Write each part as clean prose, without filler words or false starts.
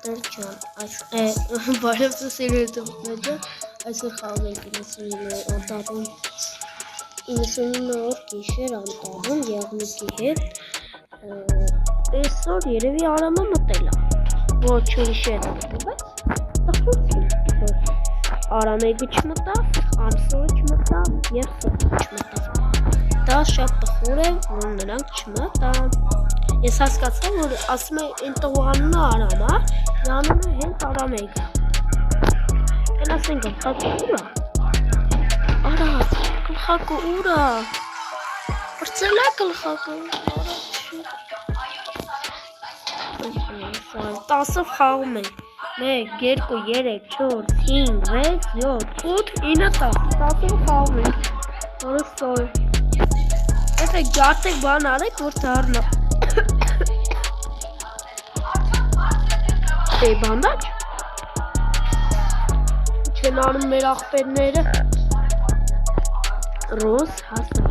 Տրճան, բարև ձեզ երեխաներ, այսօր խաղում ենք 99 անտառում 99-րդ գիշեր անտառում եղնիկի հետ, այսօր երևի Արամը մտել է, ոչ ուրիշ է դրվում, բայց տխրություն, որ Արամեգը չմտավ, Ամսորը չմտավ և Սոթը չմտավ, դա շատ տխուր է, որ նրանք չմտան, ես հասկացա, որ ասում է այն տղուանունը Արամ է, Յանումը հենց Արամեգը, էլ ասենք գլխակը ուր է, արա, գլխակը ուր է, բրծել է գլխակը, արա, 10-ով խաղում ենք, 1, 2, 3, 4, 5, 6, 7, 8, 9, 10, 10-ով խաղում ենք, որը եթե գարտեք բան արեք, որ դառնա Էի բանդաչ չեն անում մեր աղբերները Ռոզ հասա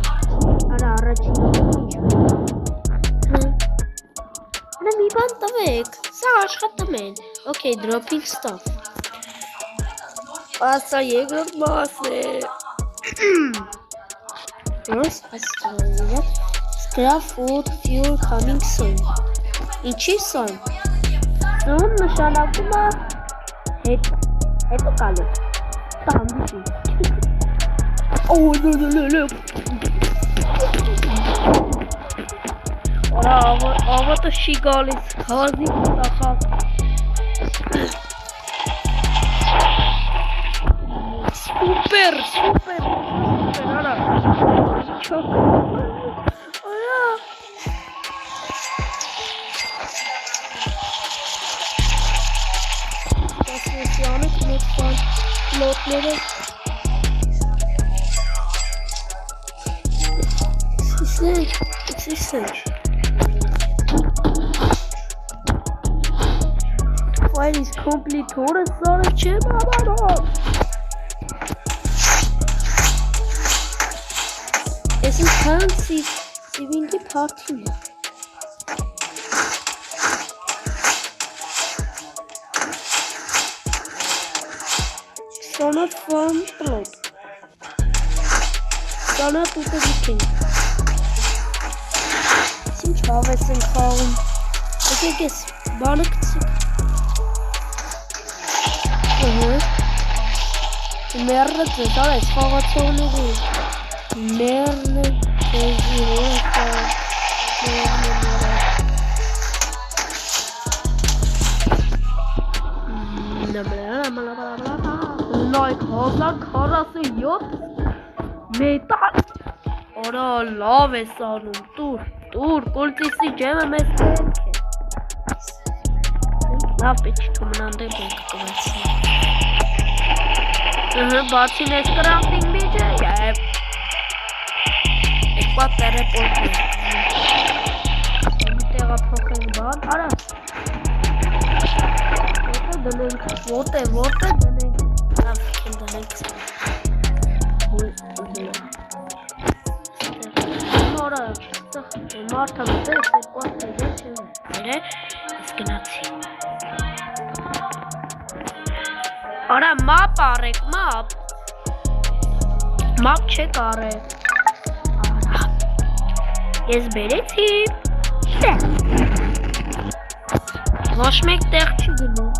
արա առաջին արա մի բան տվեք սա աշխատում են Okay, dropping stuff Ասա երկրորդ մաս է Ռոզ հասա Scrap food fuel coming soon Ինչի soon Սուն նշանակում է հետո կալու տանդուշի Արա ավատը շի գալիս հազի տախավ Սուպեր արա չոք արա Նոտները Սիսենք File is complete օրը սարը չեմ ամարով Ես ինքան սիվինգի պարթին է Sonat from plot. Sonat to the weekend. Sim çaves in kaum. Okay, guess. Balık çık. Merle da es favatsonu bu. Merle tezirota. Like hozak harası yok metal Ora love է սանում տուր կոլտիսի ջեմը մեզ պետք է լավ պետք է մնանդեք ենք կվեցնի բացին ես կրամպինգ միջը և եկվա տերեպորտ է մի տեղափոխ ենք բան արա ոտե դնենք Marta մտել է կոստը դերը ես գնացի Արա մապ արեք մապ չեք արեք Արա ես բերեցի ոչ մեկ տեղ չի գնում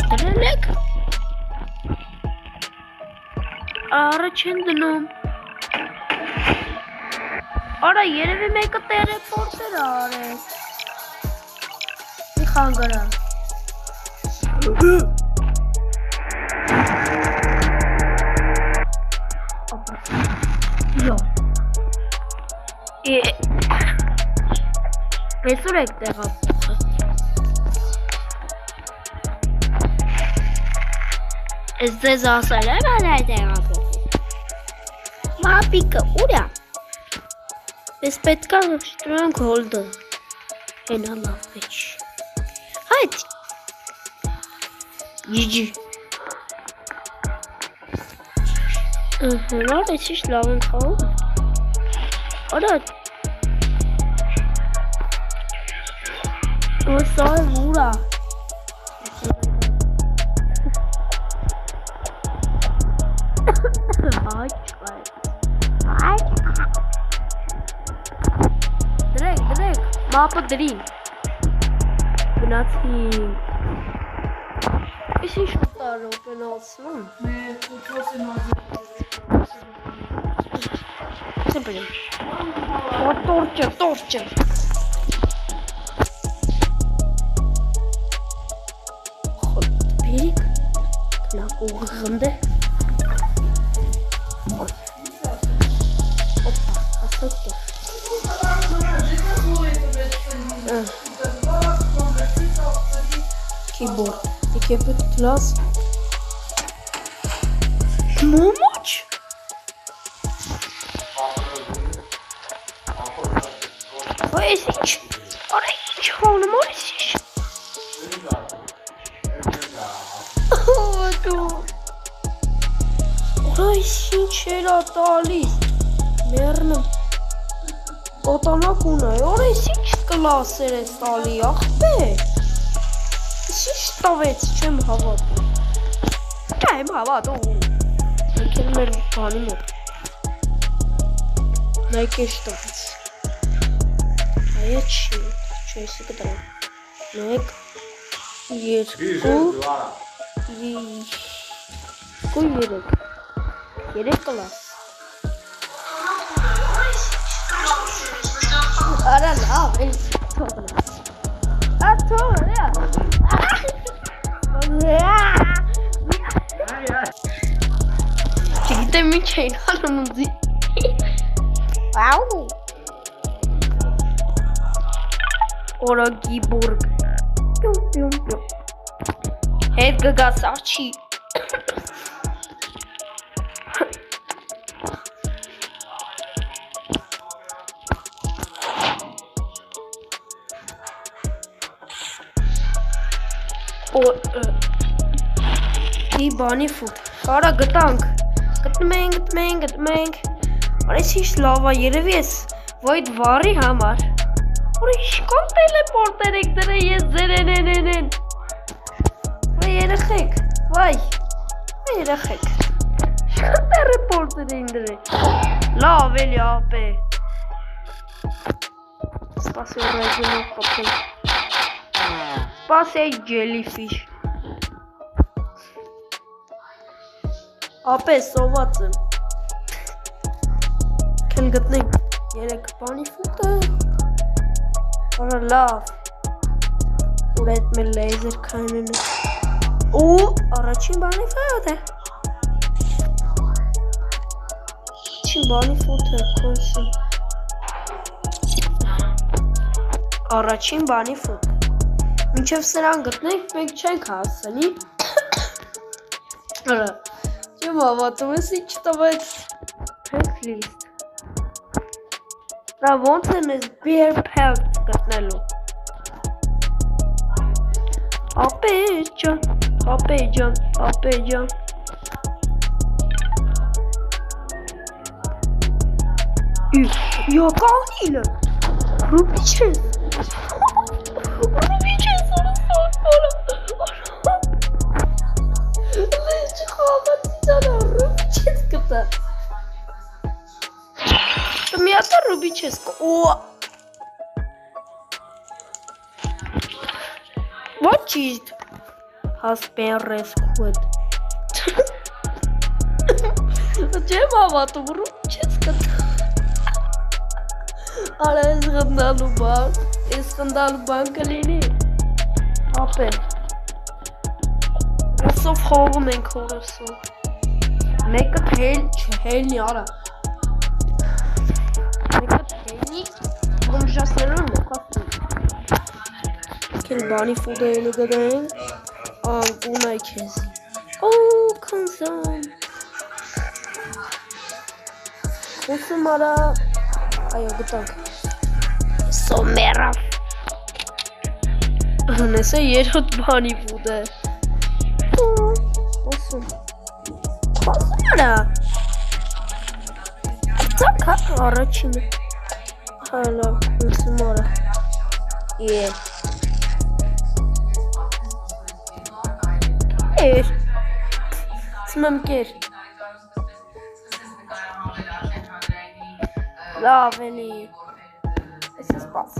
Դրել եք Արա չեն դնում Արա երևի մեկը տերեպորտեր արեց Մի խանգարա Այսուր եք տեղափոխը Ես ձեզ ասել եմ այդ տեղափոխում Մապիկը ուր է Ես պետք է շտրոնք հոլդը Հենա լավ մեջ Հայտ GG Հնար էս իշ լավ են խաղում։ Արա սա է ուրա։ Դրեք, մապը դրին։ Գնացին։ Ես ինչ ուտար օպենացնում։ Սեպրեմ։ Տորճը։ Բերիկ, լակու գնդե։ Опа, ասոտը։ Keyboard. Ik heb het glas. Momoç. Wat is het? Oraya hiç hanım orası. Oraya hiç şeyler talis. Mernim. Otanak unay. Oraya hiç glasere tali yaxbe. Şiş davet çem hava. Çem hava do. Mükemmel tanım o. Ne geçtiniz? Hayat şey. Şeysi kadar. Ne? Yer. Koy yere. Yere klas. Ara la. Atore ya. Çekilde mi çeynalımızı? Wow. Oragi burg. Pium. Hey Gagasachi. Bani food. Ara gıtank. Gıtmenk. Orası hiç lava yeri ves. Void vari hamar. Orası hiç kon teleporter ektere yezerenen. Vay yere hek. Vay yere hek. Şkan teleporter indire. La veli ape. Spasio regino kapın. Spasio jellyfish. Ապե սոված եմ Կել գտնենք երեք բանի ֆուտը Արա լավ Ուր այդ մեր լեյզեր քայնեն Ու առաջին բանի ֆուտը Առաջին բանի ֆուտը կոնսում Առաջին բանի ֆուտը Մինչև սրան գտնենք մենք չենք հասնի Արա Չեմ հավատում ես ինչ տվեց Packlist Դա ոնց է մեզ bear pelt գտնելու Ապե ջան Յոկանիլը Ռուբիչ ես օրը սոտ բոլը Լեջ խավատ Ռուբիչես կտա Միատա ռուբիչես կտա What cheese has been rescued Չեմ հավատում ռուբիչես կտա Արա ես խնդալու բան կլինի Ապեն Սով խողում ենք հորսով Մեկը հելնի արա Մեկը հելնի Բոմժասներում նոքասում Կել բանի ֆուդը էլի գդային Անկուն այ կեզ Կոնսում Կոնսում արա Այո գտանք Սոմերավ Հնեսը երոտ բանի ֆուդ է Կոնսում Արա Ցակա առաջինը։ Հալա, ուսմորը։ Սմամկեր։ Լավ էլի։ Այս է սպաս։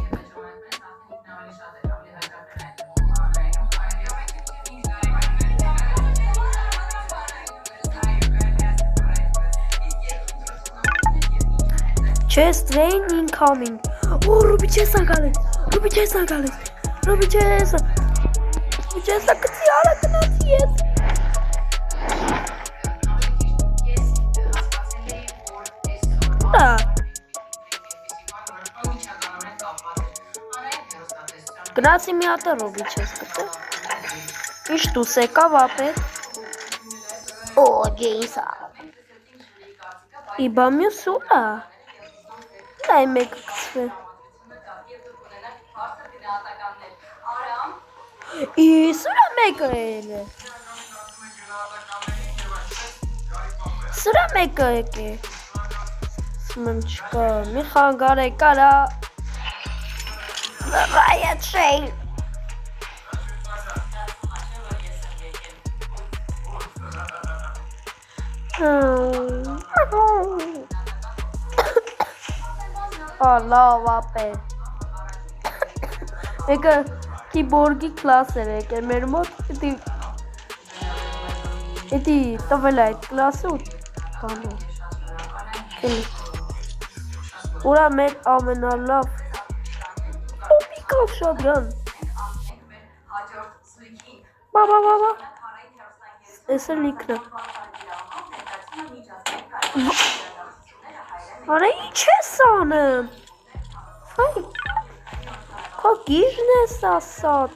Chest train incoming. Oh, Ruby Chesa gales. Ruby Chesa gales. Ruby Chesa. Ruby Chesa kıtıyara kınatıyız. Da. Grazie mi ata Ruby Chesa kıtı. İş tu seka vape. Oh, Jaisa. İbamıyor sura. Dai make kısmı. Sıra make. Sıra make. Smançka. Mihan gare kara. Riot şey. Allah vape. Eka keyboard की क्लास है क्या मेरे मत इतनी तवलाइट क्लास हो कहाँ पूरा मैं आमना लव पिक अप शॉटगन बाबा ऐसे लिखना अरे ये साने भाई को गिरने साथ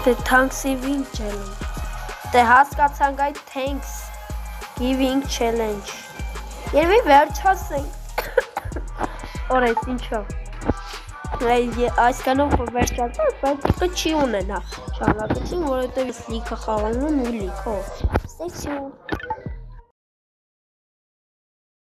the Thanksgiving challenge. The Haskatsangay thanks giving challenge. Here we were chasing. Alright, incho. Այս կանով որ չարդար, բայց չի ունենա։ Շարունակություն, որովհետև լիքը խաղալն ու լիքով։ Stay tuned.